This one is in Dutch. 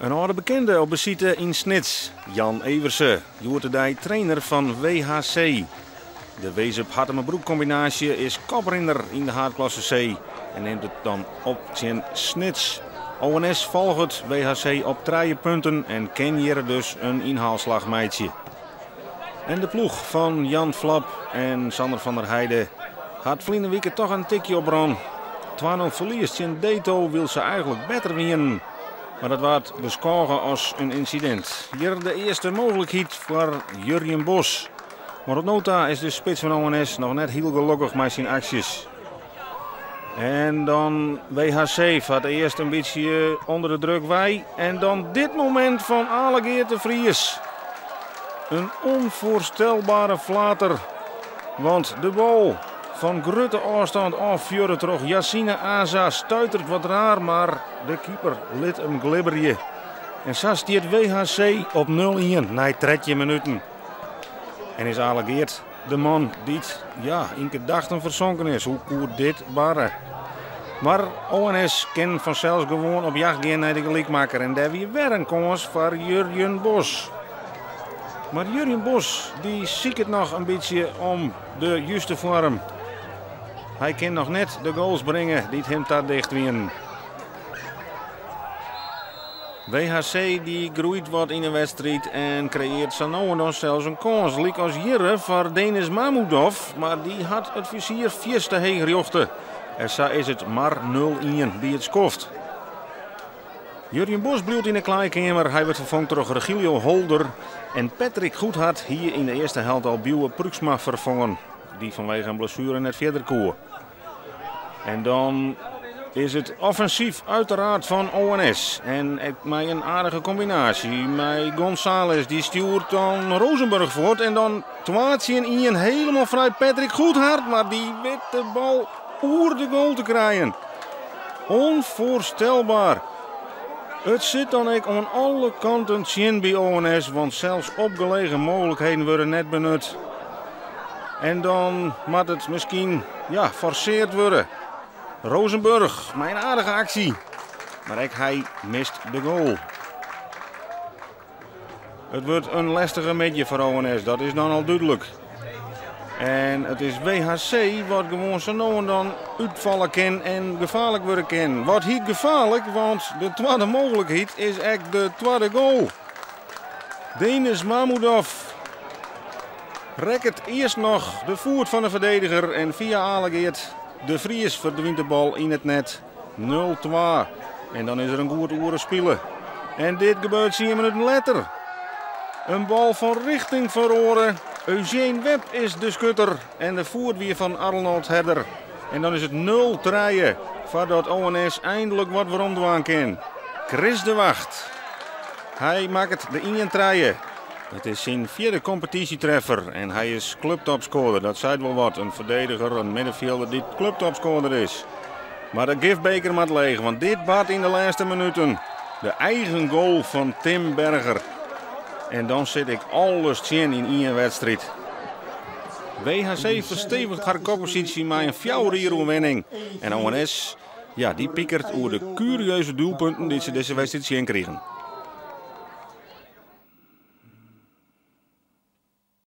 Een oude bekende op bezitte in Snits, Jan Eversen, joertedij trainer van WHC. De Wezep-Hartemebroek combinatie is koprenner in de haardklasse C en neemt het dan op in Snits. ONS volgt het WHC op 3 punten en ken hier dus een inhaalslagmeidje. En de ploeg van Jan Flap en Sander van der Heijden had vliende weken toch een tikje op bron. 2-0 verlies in Deto wil ze eigenlijk beter winnen. Maar dat werd beschouwen als een incident. Hier de eerste mogelijkheid voor Jurjen Bos. Maar op nota is de spits van ONS nog net heel gelukkig met zijn acties. En dan WHC gaat eerst een beetje onder de druk wij. En dan dit moment van Alegeert de Vries. Een onvoorstelbare flater. Want de bal van grote afstand afvuren terug. Yassine Aza stuitert wat raar, maar de keeper liet hem glibberje. En zo staat WHC op 0-1 na 13 minuten. En is Alegeert de man die in gedachten verzonken is. Hoe koert dit barre? Maar ONS kan vanzelfs gewoon op jacht gaan naar de gelijkmaker. En daar weer een kans voor Jurjen Bos. Maar Jurjen Bos die ziet het nog een beetje om de juiste vorm. Hij kan nog net de goals brengen die hem daar dicht winnen. WHC die groeit wat in de wedstrijd en creëert zo nou en dan zelfs een kans. Liek als hier voor Denis Mamudov, maar die had het vizier vies te heen gejochten. En zo is het maar 0-1 die het skoft. Jurjen Bos blijft in de kleedkamer. Hij wordt vervangen door Regilio Holder. En Patrick Goedhart hier in de eerste helft al Biewe Pruksma vervangen. Die vanwege een blessure net verder koer. En dan is het offensief uiteraard van ONS. En met een aardige combinatie. Met González die stuurt dan Rozenburg voort. En dan twaatje in Ian helemaal vrij Patrick Goedhart. Maar die weet de bal oer de goal te krijgen. Onvoorstelbaar. Het zit dan ook aan alle kanten tjen bij ONS. Want zelfs opgelegen mogelijkheden worden net benut. En dan moet het misschien forceerd worden. Rozenburg, mijn aardige actie. Maar hij mist de goal. Het wordt een lastige midje voor ONS, dat is dan al duidelijk. En het is WHC wat gewoon zo nou en dan uitvallen kan en gevaarlijk worden kan. Wat hier gevaarlijk, want de tweede mogelijkheid is echt de tweede goal. Denis Mamudov rekt eerst nog de voet van de verdediger en via Alegeert de Vries verdwijnt de bal in het net. 0-2. En dan is er een goed oren spelen. En dit gebeurt 10 minuten later. Een bal van richting verloren. Eugene Webb is de schutter. En de voet weer van Arnold Herder. En dan is het 0-3. Voordat ONS eindelijk wat veromdwaan kan. Chris de Wacht. Hij maakt de 1-3. Het is zijn 4e competitietreffer en hij is clubtopscorer. Dat zei wel wat. Een verdediger, een middenvelder die clubtopscorer is. Maar de giftbeker moet leeg, want dit bad in de laatste minuten. De eigen goal van Tim Berger. En dan zit ik alles tjen in één wedstrijd. WHC verstevigt haar koppositie met een 4-1 winning. En ONS, die piekert over de curieuze doelpunten die ze deze wedstrijd zien kregen.